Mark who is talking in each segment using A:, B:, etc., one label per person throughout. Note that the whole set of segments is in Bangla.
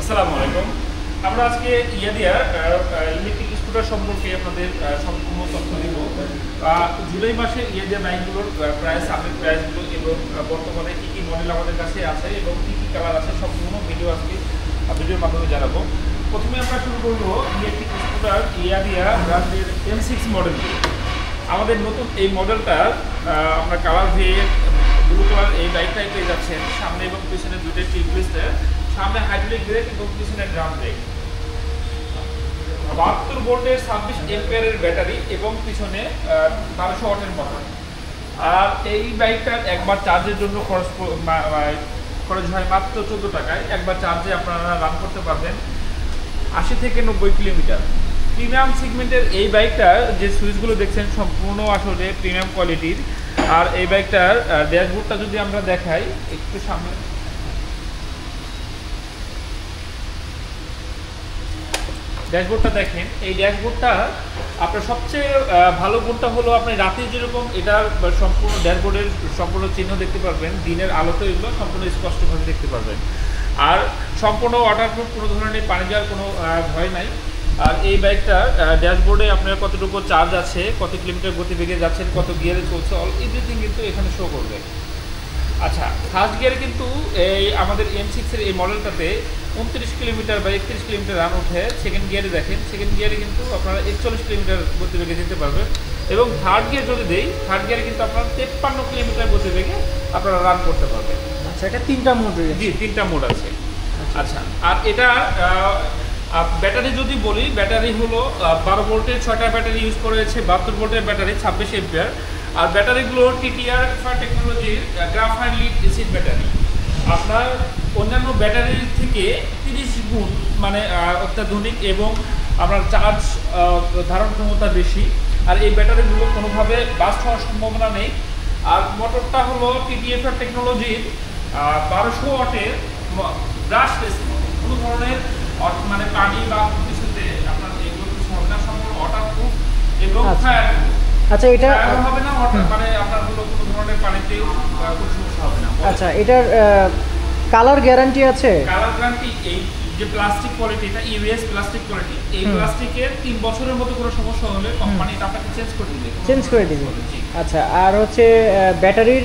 A: আসসালামু আলাইকুম। আমরা আজকে ইয়াদিয়ার ইলেকট্রিক স্কুটার সম্পর্কে আপনাদের সম্পূর্ণ তথ্য দিব। জুলাই মাসে ইয়াদিয়া বাইকগুলোর প্রাইস, আপডেট প্রাইসগুলো এবং বর্তমানে কী কী মডেল আমাদের কাছে আছে এবং কী কী কালার আছে সম্পূর্ণ ভিডিও আজকে ভিডিওর মাধ্যমে জানাবো। প্রথমে আমরা শুরু করবো ইলেকট্রিক স্কুটার ইয়াদিয়া ব্র্যান্ডের M6 মডেল। আমাদের নতুন এই মডেলটার আমরা কালার ভেরিয়েন্ট ব্লু কালার এই বাইকটাই পেয়ে যাচ্ছেন। সামনে এবং পিছনে দুইটাই টিউবলেস, সামনে হাইড্রোলিক ব্রেক এবং পিছনে ড্রাম ব্রেক, 72 ভোল্টের 26 এম্পিয়ারের ব্যাটারি এবং পিছনে 1200 ওয়াটের মোটর। আর এই বাইকটার একবার চার্জের জন্য খরচ হয় মাত্র 14 টাকায়। একবার চার্জে আপনারা রান করতে পারবেন 80 থেকে 90 কিলোমিটার। প্রিমিয়াম সেগমেন্টের এই বাইকটার যে সুইচগুলো দেখছেন সম্পূর্ণ আসলে প্রিমিয়াম কোয়ালিটির। আর এই বাইকটার ড্যাশবোর্ডটা যদি আমরা দেখাই একটু সামনে, ড্যাশবোর্ডটা দেখেন। এই ড্যাশবোর্ডটা আপনার সবচেয়ে ভালো গুণটা হলো আপনি রাতে যেরকম এটার সম্পূর্ণ ড্যাশবোর্ডের সম্পূর্ণ চিহ্ন দেখতে পারবেন, দিনের আলোতে এগুলো সম্পূর্ণ স্পষ্টভাবে দেখতে পারবেন। আর সম্পূর্ণ ওয়াটারপ্রুফ, কোনো ধরনের পানি যাওয়ার কোনো ভয় নাই। আর এই বাইকটা ড্যাশবোর্ডে আপনার কতটুকু চার্জ আছে, কত কিলোমিটার গতিবেগে যাচ্ছেন, কত গিয়ারে চলছে, অল এভরিথিং কিন্তু এখানে শো করবে। আচ্ছা, ফার্স্ট গিয়ারে কিন্তু এই আমাদের M6-এর এই মডেলটাতে 29 কিলোমিটার বা 31 কিলোমিটার রান ওঠে। সেকেন্ড গিয়ারে দেখেন, সেকেন্ড গিয়ারে কিন্তু আপনারা 41 কিলোমিটার গতিবেগে যেতে পারবেন। এবং থার্ড গিয়ার যদি দেই, থার্ড গিয়ারে কিন্তু আপনারা 53 কিলোমিটার গতিবেগে আপনারা রান করতে পারবেন।
B: আচ্ছা, এটা তিনটা মোড রয়েছে?
A: জি, তিনটা মোড আছে। আচ্ছা, আর এটা ব্যাটারি যদি বলি, ব্যাটারি হলো 12 ভোল্টের 6টা ব্যাটারি ইউজ করা হয়েছে, 72 ভোল্টের ব্যাটারি 26 এম্পিয়ার। আর ব্যাটারিগুলো TTR টেকনোলজির গ্রাফাইট লিড অ্যাসিড ব্যাটারি। আপনার অন্যান্য ব্যাটারির থেকে 30 গুণ মানে অত্যাধুনিক এবং আপনার চার্জ ধারণ ক্ষমতা বেশি। আর এই ব্যাটারিগুলো কোনোভাবে বাস্ট হওয়ার সম্ভাবনা নেই। আর মোটরটা হলো TTR টেকনোলজির 1200 ওয়াটের ব্রাশলেস মোটর। কোনো ধরনের মানে পানি বা কিছুতে আপনার এগুলো কিছু হবে না, সম্পূর্ণ ওয়াটারপ্রুফ এবং ফায়ার।
B: আচ্ছা, এটা
A: হবে না মানে আপনার হলো কোনো ধরনের পানিতেও কোনো সমস্যা হবে না।
B: আচ্ছা, এটার কালার গ্যারান্টি আছে?
A: কালার গ্যারান্টি এই যে প্লাস্টিক কোয়ালিটি, এটা ইউএস প্লাস্টিক কোয়ালিটি। এই প্লাস্টিকের 3 বছরের মধ্যে কোনো সমস্যা হলে কোম্পানি এটা আপনাকে চেঞ্জ করে দিবে।
B: আচ্ছা, আর হচ্ছে ব্যাটারির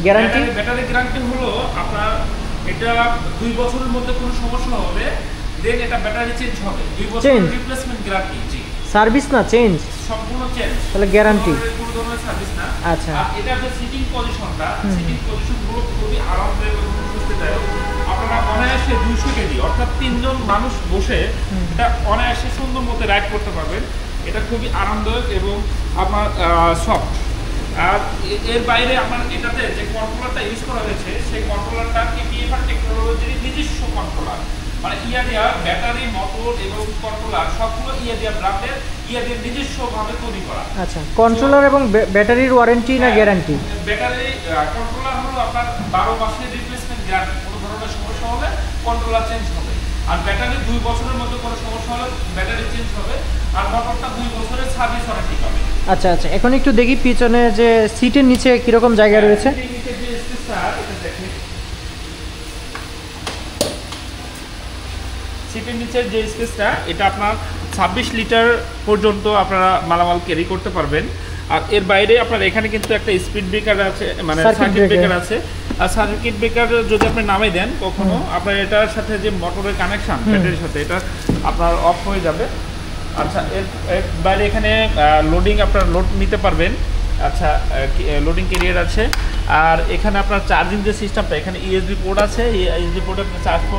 B: গ্যারান্টি?
A: ব্যাটারি গ্যারান্টি হলো আপনার এটা 2 বছরের মধ্যে কোনো সমস্যা হলে দেন এটা ব্যাটারি চেঞ্জ হবে। 2 বছরের রিপ্লেসমেন্ট গ্যারান্টি। জি, সার্ভিস
B: না, চেঞ্জ
A: সম্পূর্ণ চেঞ্জ,
B: তাহলে গ্যারান্টি
A: কোনো ধরনের সার্ভিস না।
B: আচ্ছা,
A: আর এটা যে সিটিং পজিশনটা, সিটিং পজিশনগুলো খুবই আরামদায়ক এবং স্বস্তিদায়ক। আপনারা অনায়াসে 200 কেজি অর্থাৎ 3 জন মানুষ বসে এটা অনায়াসে সুন্দর মতো রাইড করতে পারবেন। এটা খুবই আরামদায়ক এবং আপনার সফট। আর এর বাইরে আপনার এটাতে যে কন্ট্রোলারটা ইউজ করা হয়েছে, সেই কন্ট্রোলারটা TTR টেকনোলজির নিজস্ব কন্ট্রোলার। মানে ইয়াদিয়া ব্যাটারি, মোটর এবং কন্ট্রোলার সবগুলো ইয়াদিয়া ব্র্যান্ডের, ইয়াদিয়া নিজস্বভাবে তৈরি করা।
B: আচ্ছা, কন্ট্রোলার এবং ব্যাটারির ওয়ারেন্টি না গ্যারান্টি?
A: ব্যাটারি কন্ট্রোলার হলো আপনার 12 মাসের রিপ্লেসমেন্ট গ্যারান্টি। কোনো ধরনের সমস্যা হলে কন্ট্রোলার চেঞ্জ হবে। আর ব্যাটারি 2 বছরের মধ্যে কোনো সমস্যা হলে ব্যাটারি চেঞ্জ হবে। আর মোটরটা 2 বছরের সার্ভিস ওয়ারেন্টি পাবে।
B: আচ্ছা আচ্ছা, এখন একটু দেখি পিছনে যে সিটের নিচে কিরকম জায়গা রয়েছে।
A: সিটের নিচের যে স্পেসটা, এটা আপনার 26 লিটার পর্যন্ত আপনারা মালামাল ক্যারি করতে পারবেন। আর এর বাইরে আপনার এখানে কিন্তু একটা স্পিড ব্রেকার আছে, মানে সার্কিট ব্রেকার আছে। আর সার্কিট ব্রেকার যদি আপনি নামাই দেন কখনো, আপনার এটার সাথে যে মোটরের কানেকশন ব্যাটারির সাথে, এটা আপনার অফ হয়ে যাবে। আচ্ছা, এর বাইরে এখানে লোডিং, আপনার লোড নিতে পারবেন। আচ্ছা, লোডিং ক্যারিয়ার আছে। আর এখানে আপনার চার্জিং যে সিস্টেমটা, এখানে USB পোর্ট আছে। এই USB পোর্টে আপনি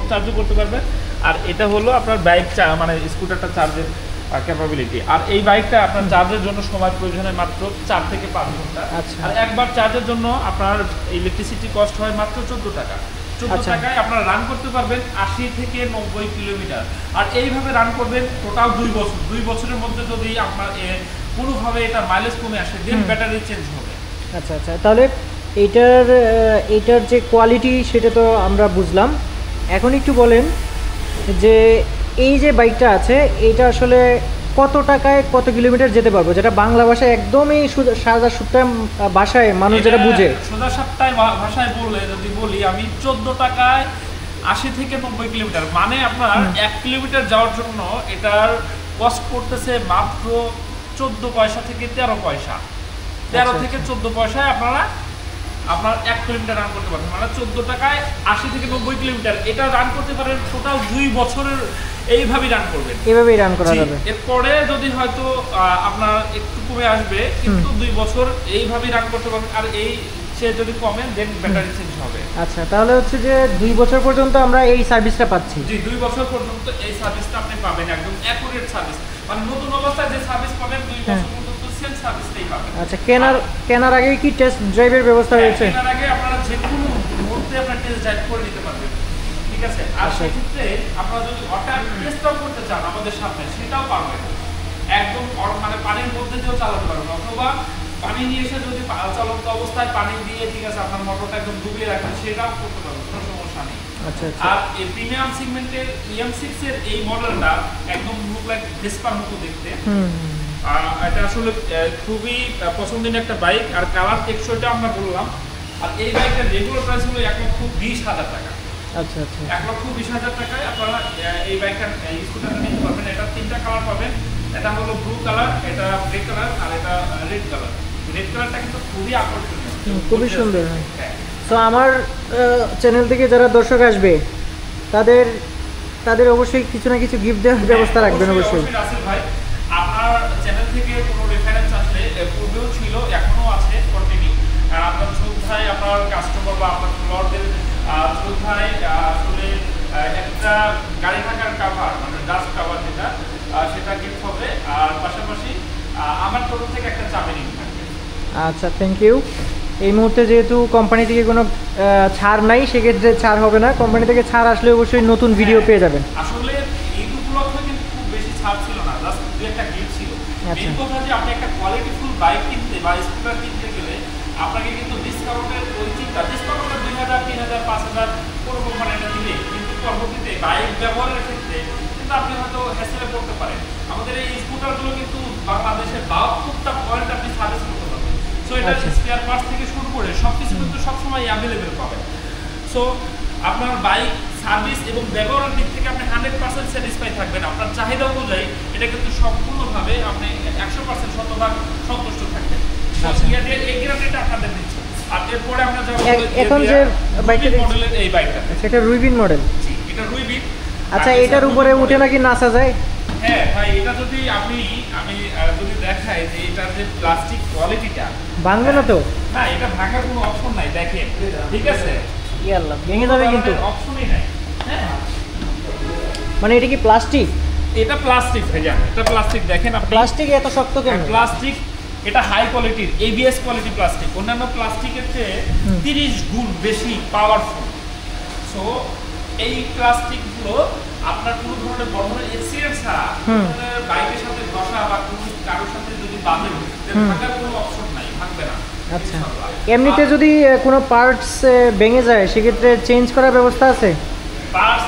A: চার্জও করতে পারবেন। আর এটা হলো আপনার বাইক মানে স্কুটারটা চার্জের ক্যাপাবিলিটি। আর এই বাইকটা আপনার চার্জের জন্য সময় প্রয়োজন হয় মাত্র 4 থেকে 5 ঘন্টা। আর একবার চার্জের জন্য আপনার ইলেকট্রিসিটি কস্ট হয় মাত্র 14 টাকা। 14 টাকায় আপনারা রান করতে পারবেন 80 থেকে 90 কিলোমিটার। আর এইভাবে রান করবেন টোটাল 2 বছর। 2 বছরের মধ্যে যদি আপনার কোনোভাবে এটা মাইলেজ কমে আসে, দেন ব্যাটারি চেঞ্জ হবে।
B: আচ্ছা আচ্ছা, তাহলে এটার যে কোয়ালিটি সেটা তো আমরা বুঝলাম। এখন একটু বলেন যে এই যে বাইকটা আছে, এটা আসলে কত টাকায় কত কিলোমিটার যেতে পারবো, যেটা বাংলা ভাষায় একদমই সাদা সুট্টা ভাষায় মানুষ যেটা বুঝে?
A: সোজা সাপটায় ভাষায় বললে যদি বলি, আমি 14 টাকায় 80 থেকে 90 কিলোমিটার, মানে আপনার 1 কিলোমিটার যাওয়ার জন্য এটার কস্ট পড়তেছে মাত্র 14 পয়সা থেকে 13 পয়সা। 13 থেকে 14 পয়সায় আপনার 1 কিলোমিটার রান করতে পারবেন, মানে 14 টাকায় 80 থেকে 90 কিলোমিটার। এটা রান করতে পারেন টোটাল 2 বছরের, এইভাবেই রান করবেন,
B: এভাবেই রান করা যাবে।
A: এরপরে যদি হয়তো আপনার একটু কমে আসবে, কিন্তু 2 বছর এইভাবেই রান করতে পারবেন। আর এই সে যদি কমে দেন ব্যাটারি চেঞ্জ হবে।
B: আচ্ছা, তাহলে হচ্ছে যে 2 বছর পর্যন্ত আমরা এই সার্ভিসটা পাচ্ছি।
A: জি, 2 বছর পর্যন্ত এই সার্ভিসটা আপনি পাবেন, একদম অ্যাকুরেট সার্ভিস, মানে নতুন অবস্থায় যে সার্ভিস পাবেন 2 বছর পর্যন্ত সেম সার্ভিসটাই পাবেন।
B: আচ্ছা, কেনার আগে কি টেস্ট ড্রাইভের ব্যবস্থা রয়েছে?
A: কেনার আগে আপনারা যে কোনো মুহূর্তে আপনারা টেস্ট ড্রাইভ করে নিতে পারবেন, ঠিক আছে? আর সেক্ষেত্রে আপনারা যদি ওটা টেস্টও করতে চান আমাদের সামনে, সেটাও পারবেন, একদম মানে পানির মধ্যে দিয়েও চালাতে পারবেন, অথবা পানি নিয়ে এসে যদি চলন্ত অবস্থায় পানি দিয়ে, ঠিক আছে, আপনার মোটরটা একদম ডুবিয়ে রাখেন, সেটাও করতে পারবেন, কোনো সমস্যা নেই।
B: আচ্ছা,
A: আর এই প্রিমিয়াম সেগমেন্টের EM6 এর এই মডেলটা একদম লুক লাইক ভেসপার মতো দেখতে। এটা আসলে খুবই পছন্দের একটা বাইক, আর কালার টেকসইটা আমরা বললাম। আর এই বাইকের রেগুলার প্রাইস হলো 1,20,000 টাকা।
B: আচ্ছা আচ্ছা,
A: 1,20,000 টাকায় আপনারা এই বাইকটা স্কুটারটা নিতে পারবেন। এটা 3টা কালার পাবেন, এটা হলো ব্লু কালার, এটা ব্ল্যাক কালার, আর এটা রেড কালার। রেড কালারটা কিন্তু খুবই আকর্ষণীয়,
B: খুবই সুন্দর। তো আমার চ্যানেল থেকে যারা দর্শক আসবে তাদের অবশ্যই কিছু না কিছু গিফট দেওয়ার ব্যবস্থা রাখবেন। অবশ্যই
A: রাসেল ভাই, আপনার চ্যানেল থেকে কোনো রেফারেন্স আসলে, পূর্বেও ছিল, এখনো আছে, কন্টিনিউ। আপনার শ্রদ্ধায় আপনার কাস্টমার বা আপনার ফলোয়ারদের শ্রদ্ধায় আসলে একটা গাড়ি থাকার কাভার, মানে ডাস্ট কাভার যেটা, সেটা গিফট হবে। আর পাশাপাশি আমার তরফ থেকে একটা চাবি রিং থাকবে।
B: আচ্ছা, থ্যাংক ইউ। এই মুহূর্তে যেহেতু কোম্পানি থেকে কোনো ছাড় নাই, সেক্ষেত্রে ছাড় হবে না। কোম্পানি থেকে ছাড় আসলে অবশ্যই নতুন ভিডিও পেয়ে যাবেন।
A: আসলে এই উপলক্ষে কিন্তু খুব বেশি ছাড় ছিল না, জাস্ট একটা গিফট ছিল। এই কথা যে আপনি একটা কোয়ালিটিফুল বাইক কিনতে বা স্কুটার কিনতে গেলে আপনাকে কিন্তু ডিসকাউন্টের ওই চিন্তা, ডিসকাউন্টের 2,000, 3,000, 5,000 কোনো কোম্পানি এটা দিলে, কিন্তু পরবর্তীতে বাইক ব্যবহারের ক্ষেত্রে কিন্তু আপনি হয়তো হ্যাসেলে পড়তে পারেন। আমাদের এই স্কুটারগুলো কিন্তু বাংলাদেশের 72টা পয়েন্ট আপনি সার্ভিস করতে পারবেন। সো এটা স্পেয়ার পার্টস থেকে শুরু করে সবকিছু কিন্তু সবসময় অ্যাভেলেবেল পাবেন। সো আপনার বাইক সার্ভিস এবং ব্যবহারের দিক থেকে আপনি 100% স্যাটিসফাই থাকবেন। আপনার চাহিদা অনুযায়ী এটা কিন্তু সম্পূর্ণভাবে আপনি 100% শতভাগ সন্তুষ্ট থাকবেন। এই গ্যারান্টিটা আপনাদের দিচ্ছি। আর এরপরে আমরা যাব
B: এখন যে বাইকটা
A: মডেলের, এই বাইকটা
B: সেটা রুইবিন মডেল।
A: এটা রুইবিন।
B: আচ্ছা, এটার উপরে উঠে নাকি নাচা যায়?
A: হ্যাঁ ভাই, এটা যদি আমি যদি দেখাই যে এটার যে প্লাস্টিক কোয়ালিটিটা,
B: ভাঙবে না তো?
A: না, এটা ভাঙার কোনো অপশন নাই, দেখেন, ঠিক আছে?
B: ইয়াল্লাহ, ভেঙে যাবে কিন্তু,
A: অপশনই নাই। হ্যাঁ,
B: মানে এটা কি প্লাস্টিক?
A: এটা প্লাস্টিক ভাইয়া, এটা প্লাস্টিক। দেখেন আপনি,
B: প্লাস্টিক এত শক্ত কেন?
A: প্লাস্টিক, এটা হাই কোয়ালিটির ABS কোয়ালিটি প্লাস্টিক, অন্যান্য প্লাস্টিকের চেয়ে 30 গুণ বেশি পাওয়ারফুল। সো এই প্লাস্টিকগুলো আপনার কোনো ধরনের বড় ধরনের অ্যাক্সিডেন্ট ছাড়া বাইকের সাথে ঘষা বা কোনো কারোর সাথে যদি বাঁধেন, ভাঙার কোনো অপশন নাই, ভাঙবে না।
B: আচ্ছা, এমনিতে যদি কোনো পার্টস ভেঙে যায় সেক্ষেত্রে চেঞ্জ করার ব্যবস্থা আছে?
A: পার্টস,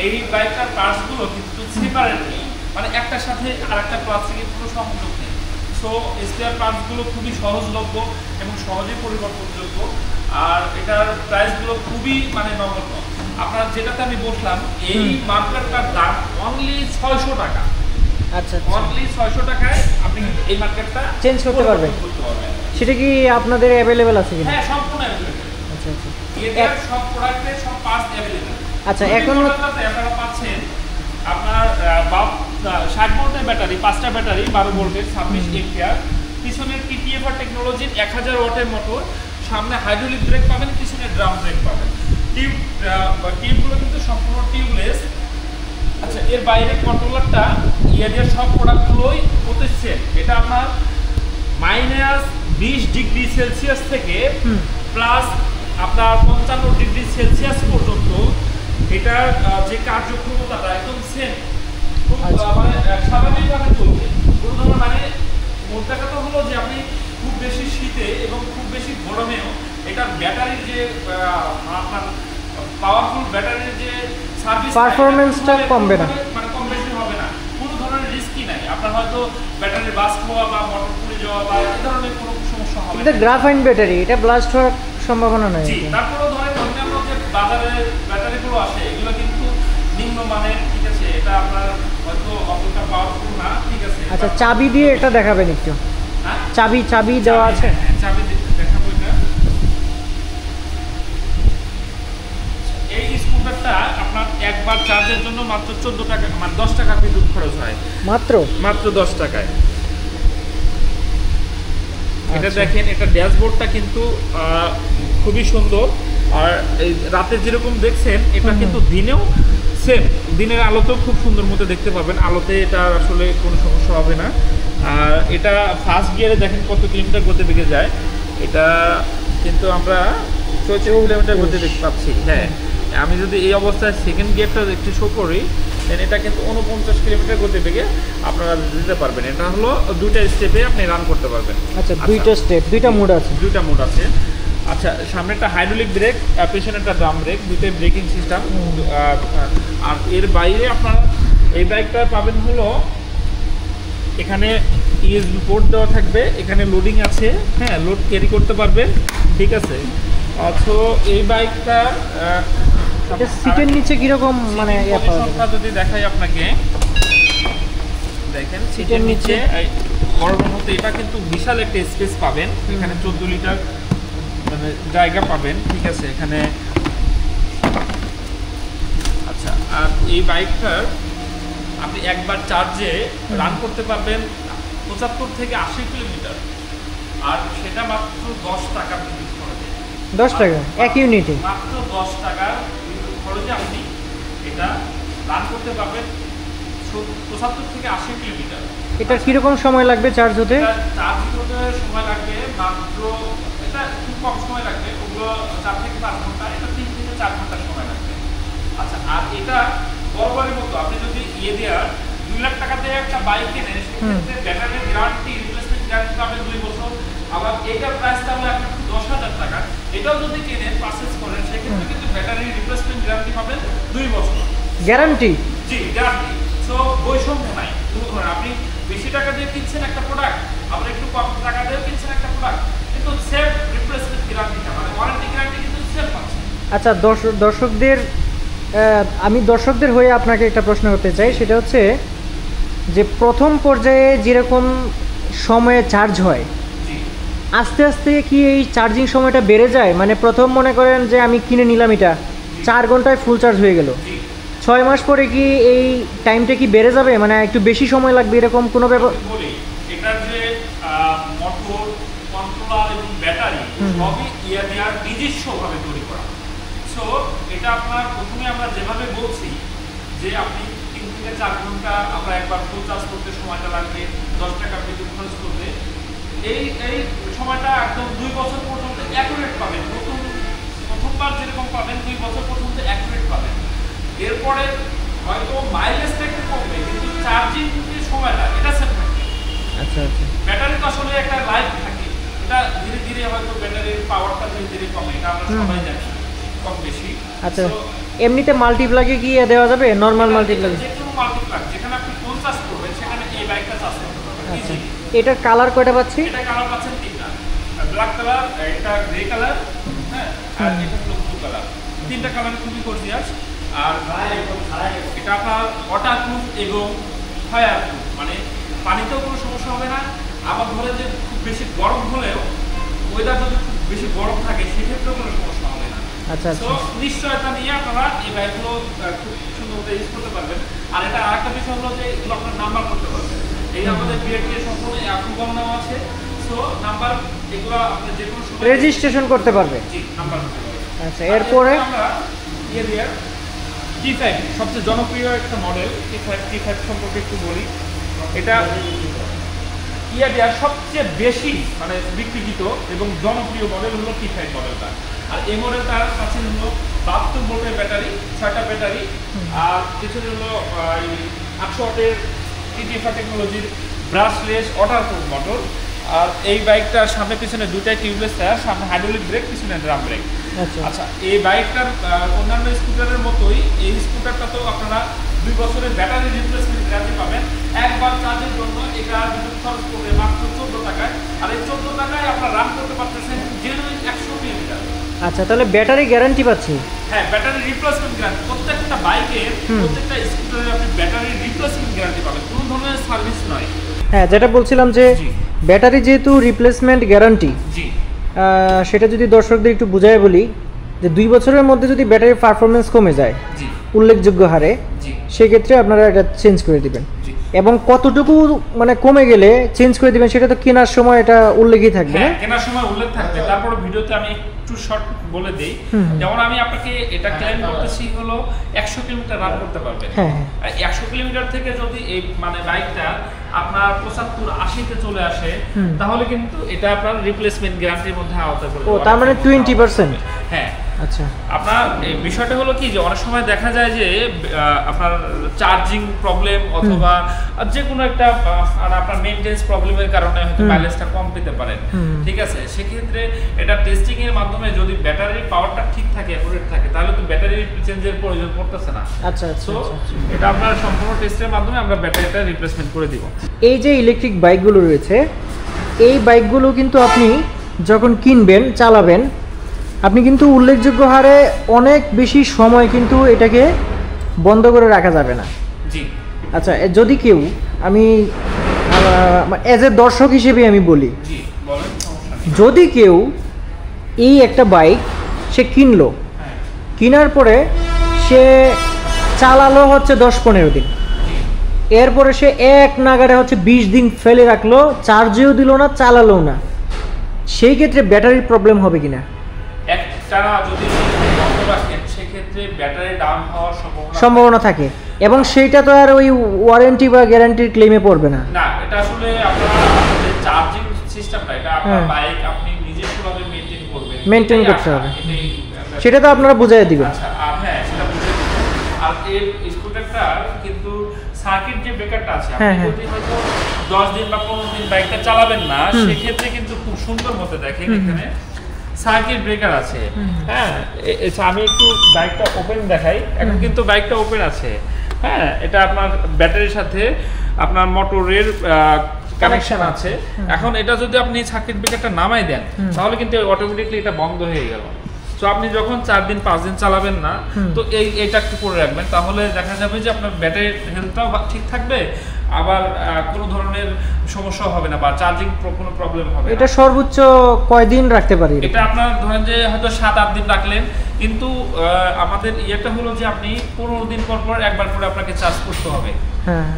A: এই বাইকটার পার্টসগুলো কিন্তু সেপারেট নেই, মানে একটার সাথে আরেকটা প্লাস্টিকের কোনো সংযোগ নেই। সো স্পেয়ার পার্টসগুলো খুবই সহজলভ্য এবং সহজেই পরিবর্তনযোগ্য। আর এটার প্রাইসগুলো খুবই মানে নগণ্য। আপনার যেটাতে আমি বসলাম, এই মার্কেটটার দাম অনলি 600 টাকা।
B: আচ্ছা,
A: অনলি 600 টাকায় আপনি এই মার্কেটটা
B: চেঞ্জ করতে পারবেন। সেটা কি আপনাদের অ্যাভেলেবেল আছে কিনা?
A: হ্যাঁ, সম্পূর্ণ অ্যাভেলেবেল।
B: আচ্ছা আচ্ছা,
A: এর সব প্রোডাক্টে সব পার্টস অ্যাভেলেবেল।
B: আচ্ছা, এখন
A: আপনারা পাচ্ছেন আপনার 60 ভোল্টের ব্যাটারি, 5টা ব্যাটারি, 12 ভোল্টের, 26 এম্পিয়ার, পিছনের TTFR টেকনোলজির 1000 ওয়াটের মোটর, সামনে হাইড্রোলিক ব্রেক পাবেন, পিছনে ড্রাম ব্রেক পাবেন। টিউবগুলো কিন্তু সম্পূর্ণ টিউবলেস। আচ্ছা, এর বাইরে কন্ট্রোলারটা ইয়ারিয়ার সব প্রোডাক্টগুলোই প্রতিষ্ঠা। এটা আপনার -20 ডিগ্রি সেলসিয়াস থেকে প্লাস আপনার 55 ডিগ্রি সেলসিয়াস পর্যন্ত এটার যে কার্যক্ষমতাটা একদম সেম, খুব মানে স্বাভাবিকভাবে চলবে। কোনো ধরনের মানে মোদ্দা কথা হলো যে আপনি খুব বেশি শীতে এবং খুব বেশি গরমেও এটার ব্যাটারির যে আপনার পাওয়ারফুল ব্যাটারির যে সার্ভিস
B: পারফরম্যান্সটা কমবে না,
A: মানে কম বেশি হবে না, কোনো ধরনের রিস্কই নাই। আপনার হয়তো ব্যাটারি বাস্ট হওয়া বা মোটর পুড়ে যাওয়া বা এই ধরনের কোনো সমস্যা হবে না।
B: এটা গ্রাফাইন ব্যাটারি, এটা ব্লাস্ট হওয়ার সম্ভাবনা নাই।
A: জি, তারপরেও ধরেন অন্যান্য যে বাজারে ব্যাটারিগুলো আসে এগুলো কিন্তু নিম্নমানের, ঠিক আছে, এটা আপনার হয়তো অতটা পাওয়ারফুল না, ঠিক আছে।
B: আচ্ছা, চাবি দিয়ে এটা দেখাবেন একটু।
A: হ্যাঁ,
B: চাবি দেওয়া আছে?
A: চাবি দেখাবো। এটা এই স্কুটারটা আপনার একবার চার্জের জন্য মাত্র 14 টাকা, মানে 10 টাকা বিদ্যুৎ খরচ হয়, মাত্র 10 টাকায়। এটা দেখেন, এটা ড্যাশবোর্ডটা কিন্তু খুবই সুন্দর। আর এই রাতে যেরকম দেখছেন এটা কিন্তু দিনেও সেম, দিনের আলোতেও খুব সুন্দর মতো দেখতে পাবেন। আলোতে এটা আসলে কোনো সমস্যা হবে না। আর এটা ফার্স্ট গিয়ারে দেখেন কত কিলোমিটার গতিবেগে যায়। এটা কিন্তু আমরা 64 কিলোমিটার গতিবেগ পাচ্ছি। হ্যাঁ, আমি যদি এই অবস্থায় সেকেন্ড গিয়ারটা একটু শো করি, দেন এটা কিন্তু 49 কিলোমিটার গতিবেগে আপনারা দিতে পারবেন। এটা হলো দুইটা স্টেপে আপনি রান করতে পারবেন।
B: আচ্ছা, দুইটা স্টেপ, দুইটা মোড আছে।
A: দুইটা মোড আছে। আচ্ছা, সামনে একটা হাইড্রোলিক ব্রেক, পেছনে একটা ড্রাম ব্রেক, দুইটাই ব্রেকিং সিস্টেম। আর এর বাইরে আপনারা এই বাইকটা পাবেন হলো এখানে ইউএসবি পোর্ট দেওয়া থাকবে, এখানে লোডিং আছে, হ্যাঁ, লোড ক্যারি করতে পারবেন, ঠিক আছে। তো এই বাইকটা
B: সিটের নিচে কিরকম মানে
A: পজিশনটা যদি দেখাই আপনাকে, দেখেন সিটের নিচে গরমের মধ্যে এটা কিন্তু বিশাল একটা স্পেস পাবেন। এখানে 14 লিটার মানে জায়গা পাবেন, ঠিক আছে এখানে। আচ্ছা, আর এই বাইকটার আপনি একবার চার্জে রান করতে পারবেন 75 থেকে 80 কিলোমিটার, আর সেটা মাত্র 10 টাকা বিদ্যুৎ খরচে।
B: 10 টাকা এক ইউনিটে,
A: মাত্র 10 টাকা বিদ্যুৎ খরচে আপনি এটা রান করতে পারবেন 75 থেকে 80 কিলোমিটার।
B: এটা কিরকম সময় লাগবে চার্জ হতে?
A: চার্জ হতে সময় লাগবে মাত্র, এটা খুব কম সময় লাগবে, ওগুলো 4 থেকে 5 ঘন্টা, এটা 3 থেকে 4 ঘন্টা সময় লাগবে। আচ্ছা, আর এটা বরাবরের মতো আপনি যদি দেওয়ার 2 লাখ টাকা দিয়ে একটা বাইক কেনেন, সেক্ষেত্রে ব্যাটারি গ্যারান্টি, রিপ্লেসমেন্ট গ্যারান্টি পাবেন 2 বছর। আবার এটার প্রাইসটা হলো আপনার 10,000 টাকা, এটাও যদি কেনেন, পারচেজ করেন, সেক্ষেত্রে কিন্তু ব্যাটারি রিপ্লেসমেন্ট গ্যারান্টি পাবেন 2 বছর
B: গ্যারান্টি।
A: জি, গ্যারান্টি। সো বৈষম্য নাই কোনো ধরনের। আপনি বেশি টাকা দিয়ে কিনছেন একটা প্রোডাক্ট, আবার একটু কম টাকা দিয়ে কিনছেন একটা প্রোডাক্ট, কিন্তু সেম রিপ্লেসমেন্ট গ্যারান্টিটা, মানে ওয়ারেন্টি গ্যারান্টি কিন্তু সেম পাচ্ছেন।
B: আচ্ছা, আমি দর্শকদের হয়ে আপনাকে একটা প্রশ্ন করতে চাই, সেটা হচ্ছে যে প্রথম পর্যায়ে যেরকম সময়ে চার্জ হয়, আস্তে আস্তে কি এই চার্জিং সময়টা বেড়ে যায়? মানে প্রথম মনে করেন যে আমি কিনে নিলাম, এটা 4 ঘন্টায় ফুল চার্জ হয়ে গেল, 6 মাস পরে কি এই টাইমটা কি বেড়ে যাবে, মানে একটু বেশি সময় লাগবে এরকম কোনো ব্যাপার?
A: এটার যে মোটর, কন্ট্রোলার এবং ব্যাটারি সবই ইয়ার নিজস্বভাবে তৈরি করা। সো এটা আপনার প্রথমে আমরা যেভাবে বলছি যে আপনি 3 থেকে 4 ঘন্টা আমরা একবার ফুল চার্জ করতে সময়টা লাগবে, 10 টাকা বিদ্যুৎ খরচ করবে, এই সময়টা একদম 2 বছর পর্যন্ত অ্যাকুরেট পাবেন। প্রথমবার যেরকম পাবেন 2 বছর পর্যন্ত অ্যাকুরেট পাবেন। এরপরে হয়তো মাইলেজটা একটু কমবে, কিন্তু চার্জিং যে সময়টা এটা সেম থাকবে।
B: আচ্ছা আচ্ছা,
A: ব্যাটারি তো আসলে একটা লাইফ থাকে, এটা ধীরে ধীরে হয়তো ব্যাটারির পাওয়ারটা ধীরে ধীরে কমে, এটা আমরা সবাই জানি কম বেশি।
B: আচ্ছা, এমনিতে মাল্টিপ্লাগে কি দেওয়া যাবে? নরমাল মাল্টিপ্লাগ,
A: যে কোনো মাল্টিপ্লাগ যেখানে আপনি ফোন চার্জ করবেন সেখানে এই বাইকটা চার্জ করতে পারবেন।
B: আচ্ছা, এটার কালার কয়টা পাচ্ছি?
A: এটা কালার পাচ্ছেন 3টা, ব্ল্যাক কালার, এটা গ্রে কালার, হ্যাঁ, আর এটা হলো ব্লু কালার। 3টা কালার খুবই গর্জিয়াস। আর এটা আপনার ওয়াটারপ্রুফ এবং ফায়ারপ্রুফ, মানে পানিতেও কোনো সমস্যা হবে না। আবার ধরে যে খুব বেশি গরম হলেও, ওয়েদার যদি খুব বেশি গরম থাকে, সেক্ষেত্রেও কোনো সমস্যা হবে না।
B: আচ্ছা,
A: তো নিশ্চয়তা নিয়ে আপনারা এই বাইকগুলো খুব সুন্দর মতো ইউজ করতে পারবেন। আর এটা আরেকটা বিষয় হলো যে এগুলো আপনার নাম্বার করতে পারবেন। এই আমাদের বিআরটি সম্পূর্ণ অ্যাপ্রুভাল নেওয়া আছে। সো নাম্বার এগুলো আপনি যে কোনো সময়
B: রেজিস্ট্রেশন করতে পারবে।
A: জি, নাম্বার করতে পারবেন।
B: আচ্ছা, এরপরে
A: আমরা T5 সবচেয়ে জনপ্রিয় একটা মডেল। T5 সম্পর্কে একটু বলি। এটা সবচেয়ে বেশি মানে বিক্রিত এবং জনপ্রিয় মডেল হলো T5 মডেলটা। আর এই মডেলটার কাছে হলো 72 ভোল্টের ব্যাটারি, 6টা ব্যাটারি, আর পিছনে হলো 800 ওয়াটের TTFA টেকনোলজির ব্রাশলেস ওয়াটারপ্রুফ মোটর। আর এই বাইকটার সামনে পিছনে দুটাই টিউবলেস টায়ার, সামনে হাইড্রোলিক ব্রেক, পিছনে ড্রাম ব্রেক। আচ্ছা, এই বাইকটার অন্যান্য স্কুটারের মতোই এই স্কুটারটা তো আপনারা 2 বছরের ব্যাটারি রিপ্লেসমেন্ট গ্যারান্টি পাবেন। একবার চার্জের জন্য এটা বিদ্যুৎ খরচ করবে মাত্র 14 টাকায়, আর এই 14 টাকায় আপনারা রান করতে পারতেছেন জেনুইন 100 কিলোমিটার।
B: আচ্ছা, তাহলে ব্যাটারি গ্যারান্টি পাচ্ছি।
A: হ্যাঁ, ব্যাটারি রিপ্লেসমেন্ট গ্যারান্টি প্রত্যেকটা বাইকের, প্রত্যেকটা স্কুটারে আপনি ব্যাটারি রিপ্লেসমেন্ট গ্যারান্টি পাবেন, কোনো ধরনের সার্ভিস নয়।
B: হ্যাঁ, যেটা বলছিলাম যে ব্যাটারি যেহেতু রিপ্লেসমেন্ট গ্যারান্টি,
A: জি
B: সেটা যদি দর্শকদের একটু বুঝায় বলি যে 2 বছরের মধ্যে যদি ব্যাটারির পারফরমেন্স কমে যায়
A: জি
B: উল্লেখযোগ্য হারে,
A: জি
B: সেক্ষেত্রে আপনারা এটা চেঞ্জ করে দিবেন।
A: জি।
B: এবং কতটুকু মানে কমে গেলে চেঞ্জ করে দিবেন সেটা তো কেনার সময় এটা উল্লেখই থাকবে।
A: হ্যাঁ, কেনার সময় উল্লেখ থাকবে। তারপর ভিডিওতে আমি একটু শর্ট বলে দেই, যেমন আমি আপনাকে এটা ক্লেম করতেছি হলো 100 কিলোমিটার রান করতে পারবেন।
B: হ্যাঁ
A: 100 কিলোমিটার থেকে যদি এই মানে বাইকটা আপনার 75-80 তে চলে আসে, তাহলে কিন্তু এটা আপনার রিপ্লেসমেন্ট গ্যারান্টির মধ্যে আওতায় পড়বে।
B: ও, তার মানে 20%।
A: হ্যাঁ,
B: আচ্ছা।
A: আপনার এই বিষয়টা হলো কি যে অনেক সময় দেখা যায় যে আপনার চার্জিং প্রবলেম অথবা যে কোনো একটা আপনার মেইনটেনেন্স প্রবলেমের কারণে হয়তো মাইলেজটা কম পেতে পারেন, ঠিক আছে। সেক্ষেত্রে এটা টেস্টিং এর মাধ্যমে যদি ব্যাটারির পাওয়ারটা ঠিক থাকে, অ্যাকুরেট থাকে, তাহলে তো ব্যাটারি চেঞ্জের প্রয়োজন পড়তেছে না।
B: আচ্ছা আচ্ছা।
A: এটা আপনার সম্পূর্ণ টেস্টের মাধ্যমে আমরা ব্যাটারিটা রিপ্লেসমেন্ট করে দিব।
B: এই যে ইলেকট্রিক বাইকগুলো রয়েছে, এই বাইকগুলো কিন্তু আপনি যখন কিনবেন, চালাবেন, আপনি কিন্তু উল্লেখযোগ্য হারে অনেক বেশি সময় কিন্তু এটাকে বন্ধ করে রাখা যাবে না।
A: জি
B: আচ্ছা, যদি কেউ, আমি অ্যাজ এ দর্শক হিসেবে আমি বলি,
A: জি বলেন, সমস্যা নেই।
B: যদি কেউ এই একটা বাইক সে কিনলো, কেনার পরে সে চালালো হচ্ছে 10-15 দিন, এরপরে সে এক নাগাড়ে হচ্ছে 20 দিন ফেলে রাখলো, চার্জেও দিল না, চালালো না, সেই ক্ষেত্রে ব্যাটারির প্রবলেম হবে কিনা?
A: একটানা যদি বন্ধ রাখেন সেক্ষেত্রে ব্যাটারি ডাউন হওয়ার
B: সম্ভাবনা থাকে, এবং সেইটা তো আর ওই ওয়ারেন্টি বা গ্যারান্টির ক্লেমে পড়বে না।
A: না, এটা আসলে আপনার যে চার্জিং সিস্টেমটা, এটা আপনার বাইক আপনি নিজস্বভাবে মেইনটেইন করবেন,
B: মেইনটেইন করতে হবে, সেটা তো আপনারা বুঝিয়ে দিবেন।
A: আচ্ছা, হ্যাঁ সেটা বুঝিয়ে দিবেন। আর এই স্কুটারটা কিন্তু সার্কিট যে ব্রেকারটা আছে, আপনি যদি হয়তো 10 দিন বা 15 দিন বাইকটা চালাবেন না, সেক্ষেত্রে কিন্তু খুব সুন্দর মতো দেখেন এখানে সার্কিট ব্রেকার আছে। হ্যাঁ, আমি একটু বাইকটা ওপেন দেখাই। এখন কিন্তু বাইকটা ওপেন আছে। হ্যাঁ, এটা আপনার ব্যাটারির সাথে আপনার মোটরের কানেকশন আছে। এখন এটা যদি আপনি সার্কিট ব্রেকারটা নামাই দেন, তাহলে কিন্তু অটোমেটিকলি এটা বন্ধ হয়ে গেল। তো আপনি যখন 4 দিন 5 দিন চালাবেন না, তো এইটা একটু করে রাখবেন, তাহলে দেখা যাবে যে আপনার ব্যাটারির হেলথটাও ঠিক থাকবে, আবার কোনো ধরনের সমস্যা হবে না বা চার্জিং কোনো প্রবলেম হবে না।
B: এটা সর্বোচ্চ কয়দিন রাখতে পারি? এটা
A: আপনার ধরেন যে হয়তো 7-8 দিন রাখলেন, কিন্তু আমাদের ইয়েটা হলো যে আপনি 15 দিন পর পর একবার করে আপনাকে চার্জ করতে হবে।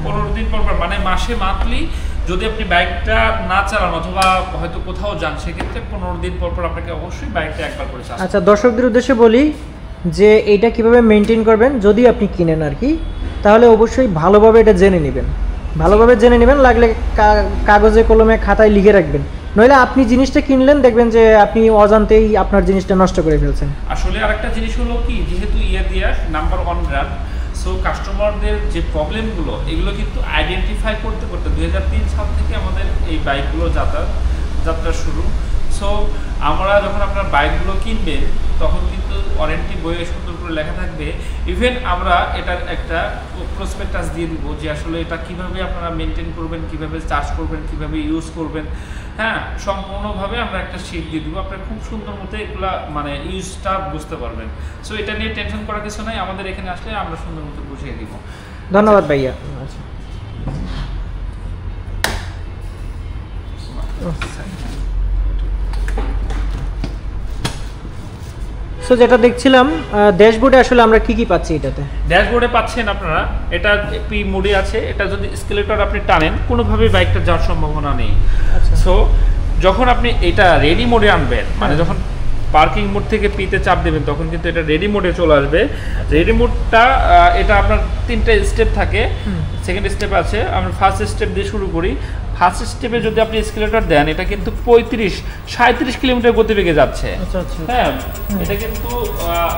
A: 15 দিন পর পর, মানে মাসে মান্থলি যদি আপনি বাইকটা না চালান অথবা হয়তো কোথাও যান, সেক্ষেত্রে 15 দিন পর পর আপনাকে অবশ্যই বাইকটা একবার করে চার্জ।
B: আচ্ছা, দর্শকদের উদ্দেশ্যে বলি যে এইটা কিভাবে মেনটেন করবেন যদি আপনি কিনেন আর কি, তাহলে অবশ্যই ভালোভাবে এটা জেনে নেবেন, ভালোভাবে জেনে নেবেন, লাগলে কাগজে কলমে খাতায় লিখে রাখবেন, নইলে আপনি জিনিসটা কিনলেন, দেখবেন যে আপনি অজান্তেই আপনার জিনিসটা নষ্ট করে ফেলছেন।
A: আসলে আরেকটা জিনিস হলো কি, যেহেতু দিয়া নাম্বার 1 ব্র্যান্ড, সো কাস্টমারদের যে প্রবলেমগুলো এগুলো কিন্তু আইডেন্টিফাই করতে করতে 2003 সাল থেকে আমাদের এই বাইকগুলো যাত্রা শুরু। সো আমরা যখন আপনার বাইকগুলো কিনবেন, তখন কিন্তু ওয়ারেন্টি বইয়ে সুন্দর করে লেখা থাকবে। ইভেন আমরা এটার একটা প্রসপেক্টাস দিয়ে দিব যে আসলে এটা কিভাবে আপনারা মেনটেন করবেন, কিভাবে চার্জ করবেন, কিভাবে ইউজ করবেন। হ্যাঁ, সম্পূর্ণভাবে আমরা একটা শিট দিয়ে দিব, আপনারা খুব সুন্দর মতো এগুলা মানে ইউজটা বুঝতে পারবেন। সো এটা নিয়ে টেনশন করার কিছু নাই, আমাদের এখানে আসলে আমরা সুন্দর মতো বুঝিয়ে দিব।
B: ধন্যবাদ ভাইয়া। সো যেটা দেখছিলাম ড্যাশবোর্ডে আসলে আমরা কি পাচ্ছি এটাতে?
A: ড্যাশবোর্ডে পাচ্ছেন আপনারা, এটা পি মোডে আছে। এটা যদি স্কেলেটর আপনি টানেন, কোনোভাবেই বাইকটা যাওয়ার সম্ভাবনা নেই। সো যখন আপনি এটা রেডি মোডে আনবেন, মানে যখন পার্কিং মোড থেকে পিতে চাপ দেবেন, তখন কিন্তু এটা রেডি মোডে চলে আসবে। রেডি মোডটা এটা আপনার 3টা স্টেপ থাকে, সেকেন্ড স্টেপ আছে। আমরা ফার্স্ট স্টেপ দিয়ে শুরু করি। ফার্স্ট স্টেপে যদি আপনি স্কেলেটর দেন, এটা কিন্তু 35-37 কিলোমিটার গতিবেগে যাচ্ছে। হ্যাঁ, এটা কিন্তু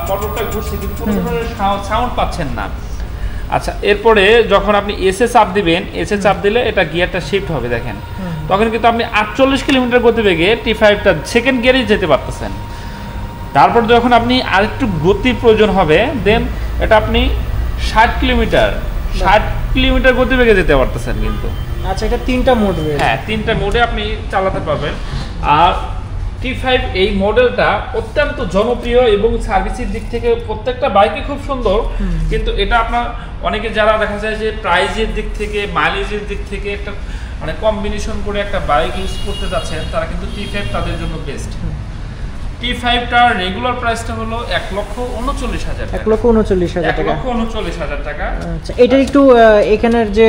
A: মোটরটা ঘুরছে, কিন্তু কোনো ধরনের সাউন্ড পাচ্ছেন না। আচ্ছা, এরপরে যখন আপনি এসে চাপ দিবেন, এসে চাপ দিলে এটা গিয়ারটা শিফট হবে, দেখেন। তখন কিন্তু আপনি 48 কিলোমিটার গতিবেগে T5টা সেকেন্ড গিয়ারেই যেতে পারতেছেন। তারপর যখন আপনি আরেকটু গতির প্রয়োজন হবে, দেন এটা আপনি 60 কিলোমিটার গতিবেগে যেতে পারতেছেন কিন্তু।
B: আচ্ছা, এটা 3টা মোড রয়েছে।
A: হ্যাঁ, 3টা মোডে আপনি চালাতে পারবেন। আর T5 এই মডেলটা অত্যন্ত জনপ্রিয় এবং সার্ভিসের দিক থেকে প্রত্যেকটা বাইকই খুব সুন্দর, কিন্তু এটা আপনার অনেকে যারা দেখা যায় যে প্রাইজের দিক থেকে মাইলেজের দিক থেকে একটা মানে কম্বিনেশন করে একটা বাইক ইউজ করতে যাচ্ছেন, তারা কিন্তু T5 তাদের জন্য বেস্ট। T5টার রেগুলার প্রাইসটা হলো 1,39,000 টাকা।
B: 1,39,000 টাকা।
A: 1,39,000 টাকা।
B: আচ্ছা, এটা একটু এখানের যে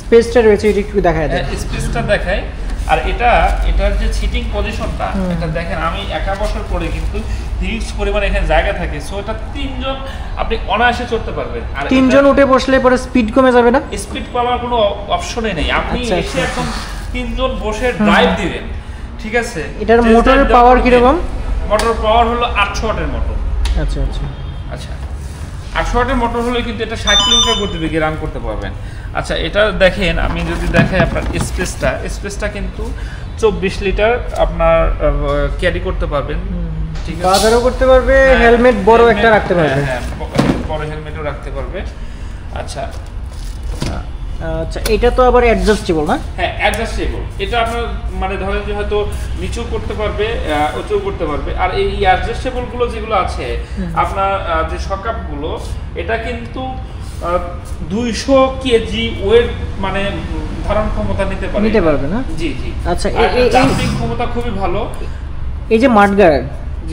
B: স্পেসটা রয়েছে এটা একটু দেখায় দেন।
A: স্পেসটা দেখায়। আর এটার যে সিটিং পজিশনটা, এটা দেখেন আমি একা বছর পরে কিন্তু হিউজ পরিমাণ এখানে জায়গা থাকে, সো এটা তিনজন আপনি অনায়াসে চড়তে পারবেন। আর
B: তিনজন উঠে বসলে পরে স্পিড কমে যাবে না?
A: স্পিড কমার কোনো অপশনই নেই, আপনি এসে একদম তিনজন বসে ড্রাইভ দিবেন, ঠিক আছে।
B: এটার মোটরের পাওয়ার কি রকম?
A: মোটর পাওয়ার হলো 800 ওয়াটের মোটর।
B: আচ্ছা আচ্ছা
A: আচ্ছা, 800 ওয়াটের মোটর হলে কিন্তু এটা 60 কিলোমিটার গতিবেগে রান করতে পারবেন। আচ্ছা, এটা দেখেন, আমি যদি দেখাই আপনার স্পেসটা কিন্তু 24 লিটার আপনার ক্যারি করতে পারবেন, ঠিক আছে।
B: বাজারও করতে পারবে, হেলমেট বড় একটা রাখতে পারবে।
A: হ্যাঁ, বড় হেলমেটও রাখতে পারবে। আচ্ছা
B: আচ্ছা, এটা তো আবার অ্যাডজাস্টেবল না?
A: হ্যাঁ, অ্যাডজাস্টেবল। এটা আপনার মানে ধরেন যে হয়তো নিচু করতে পারবে, উঁচু করতে পারবে। আর এই অ্যাডজাস্টেবল গুলো যেগুলো আছে আপনার যে শকআপ গুলো, এটা কিন্তু 200 কেজি ওয়েট মানে ধারণ ক্ষমতা নিতে পারবে
B: না?
A: জি জি।
B: আচ্ছা,
A: এই জাম্পিং ক্ষমতা খুবই ভালো।
B: এই যে মাডগার্ড,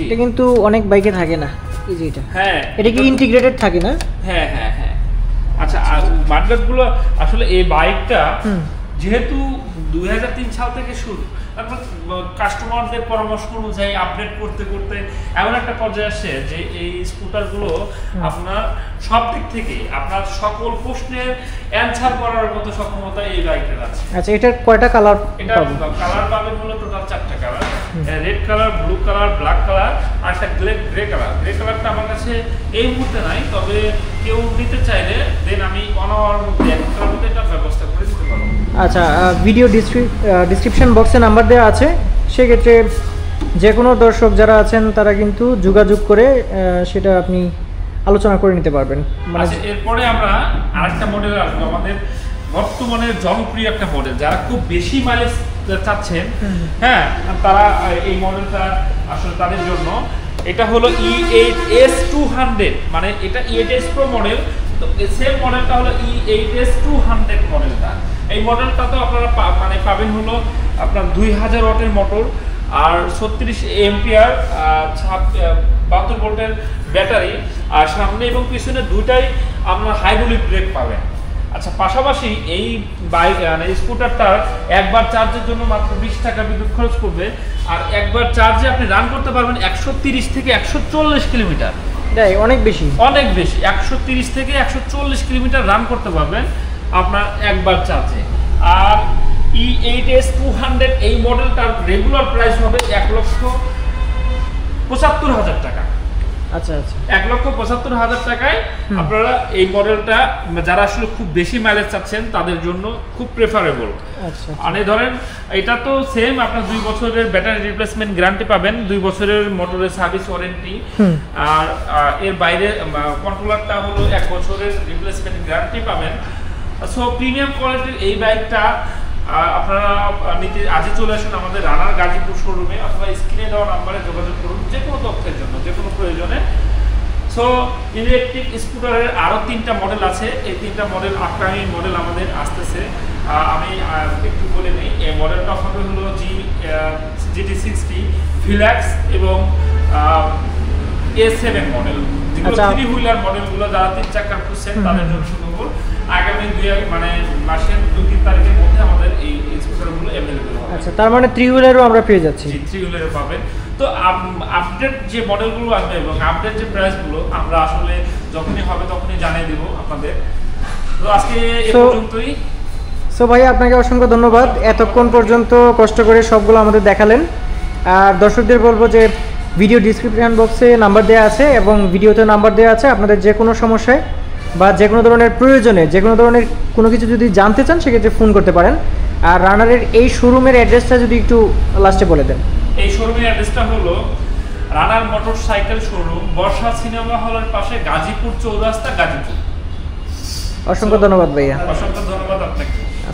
B: এটা কিন্তু অনেক বাইকে থাকে না, এই যে এটা।
A: হ্যাঁ,
B: এটা কি ইন্টিগ্রেটেড থাকে না?
A: হ্যাঁ হ্যাঁ হ্যাঁ। আচ্ছা, আর মাডগার্ড গুলো আসলে এই বাইকটা যেহেতু 2003 সাল থেকে শুরু, তারপর কাস্টমারদের পরামর্শ অনুযায়ী আপডেট করতে করতে এমন একটা পর্যায়ে আসছে যে এই স্কুটারগুলো আপনার সব দিক থেকে আপনার সকল প্রশ্নের অ্যানসার করার মতো সক্ষমতা এই বাইকের আছে।
B: আচ্ছা, এটার কয়টা কালার?
A: এটা কালার পাবেন হলো টোটাল 4টা colour, red colour, blue colour, black colour আর একটা গ্রে কালার। গ্রে কালারটা আমার কাছে এই মুহূর্তে নাই, তবে কেউ নিতে চাইলে দেন আমি 1 আওয়ার মধ্যে একটার মধ্যে এটা ব্যবস্থা করে দিতে পারবো।
B: আচ্ছা, ভিডিও ডিসক্রিপশন বক্সে নাম্বার দেওয়া আছে, সেক্ষেত্রে যে কোনো দর্শক যারা আছেন তারা কিন্তু যোগাযোগ করে সেটা আপনি আলোচনা করে নিতে পারবেন।
A: মানে এরপরে আমরা আরেকটা মডেল আসবো, আমাদের বর্তমানে জনপ্রিয় একটা মডেল, যারা খুব বেশি মাইলেজ চাচ্ছেন, হ্যাঁ, তারা এই মডেলটা আসলে তাদের জন্য। এটা হলো E8S 200, মানে এটা E8S Pro মডেল, তো সেম মডেলটা হলো E8S 200 মডেলটা। এই মডেলটা তো আপনারা মানে পাবেন হলো আপনার 2000 ওয়াটের মোটর আর 36 এম্পিয়ার 72 ভোল্টের ব্যাটারি, আর সামনে এবং পিছনে দুইটাই আপনার হাইড্রোলিক ব্রেক পাবেন। আচ্ছা, পাশাপাশি এই বাইক স্কুটারটার একবার চার্জের জন্য মাত্র 20 টাকা বিদ্যুৎ খরচ করবে, আর একবার চার্জে আপনি রান করতে পারবেন 130 থেকে 140 কিলোমিটার।
B: অনেক বেশি
A: 130 থেকে 140 কিলোমিটার রান করতে পারবেন আপনার একবার চার্জে। আর E8S 200 এই মডেলটার রেগুলার প্রাইস হবে 1,75,000 টাকা।
B: আচ্ছা আচ্ছা,
A: 1,75,000 টাকায় আপনারা এই মডেলটা, যারা আসলে খুব বেশি মাইলেজ চাচ্ছেন তাদের জন্য খুব প্রেফারেবল।
B: আচ্ছা,
A: মানে ধরেন এটা তো সেম, আপনার 2 বছরের ব্যাটারি রিপ্লেসমেন্ট গ্যারান্টি পাবেন, 2 বছরের মোটরের সার্ভিস ওয়ারেন্টি, আর এর বাইরে কন্ট্রোলারটা হলো 1 বছরের রিপ্লেসমেন্ট গ্যারান্টি পাবেন। সো প্রিমিয়াম কোয়ালিটির এই বাইকটা আপনারা নিতে আজই চলে আসুন আমাদের রানার গাজীপুর শোরুমে, অথবা স্ক্রিনে দেওয়া নাম্বারে যোগাযোগ করুন যে কোনো তথ্যের জন্য, যে কোনো প্রয়োজনে। সো ইলেকট্রিক স্কুটারের আরও 3টা মডেল আছে, এই 3টা মডেল আপকামিং মডেল আমাদের আসতেছে। আমি একটু বলে নিই, এই মডেলটা হবে হলো GT60 ফিলাক্স এবং A7 মডেল, যেগুলো 3 হুইলার মডেলগুলো যারা 3 চাকার খুঁজছেন তাদের জন্য সুখবর। আগামী মাসের 2-3 তারিখের মধ্যে আমাদের এই স্কুটারগুলো অ্যাভেলেবল হবে।
B: আচ্ছা, তার মানে 3 হুইলারও আমরা পেয়ে যাচ্ছি?
A: জি, 3 হুইলারও পাবেন। তো আপডেট যে মডেলগুলো আসবে এবং আপডেট যে প্রাইসগুলো আমরা আসলে যখনই হবে তখনই জানিয়ে দেব আপনাদের। তো আজকে এই পর্যন্তই।
B: সো ভাই, আপনাকে অসংখ্য ধন্যবাদ, এতক্ষণ পর্যন্ত কষ্ট করে সবগুলো আমাদের দেখালেন। আর দর্শকদের বলবো যে ভিডিও ডিসক্রিপশন বক্সে নাম্বার দেওয়া আছে এবং ভিডিওতে নাম্বার দেওয়া আছে, আপনাদের যে কোনো সমস্যায় বা যে কোনো ধরনের প্রয়োজনে, যে কোনো ধরনের কোনো কিছু যদি জানতে চান সেক্ষেত্রে ফোন করতে পারেন। আর রানারের এই শোরুমের অ্যাড্রেসটা যদি একটু লাস্টে বলে দেন।
A: এই শোরুমের অ্যাড্রেসটা হলো রানার মোটরসাইকেল শোরুম, বর্ষা সিনেমা হলের পাশে, গাজীপুর চৌরাস্তা, গাজীপুর।
B: অসংখ্য ধন্যবাদ ভাইয়া।
A: অসংখ্য ধন্যবাদ আপনাকে।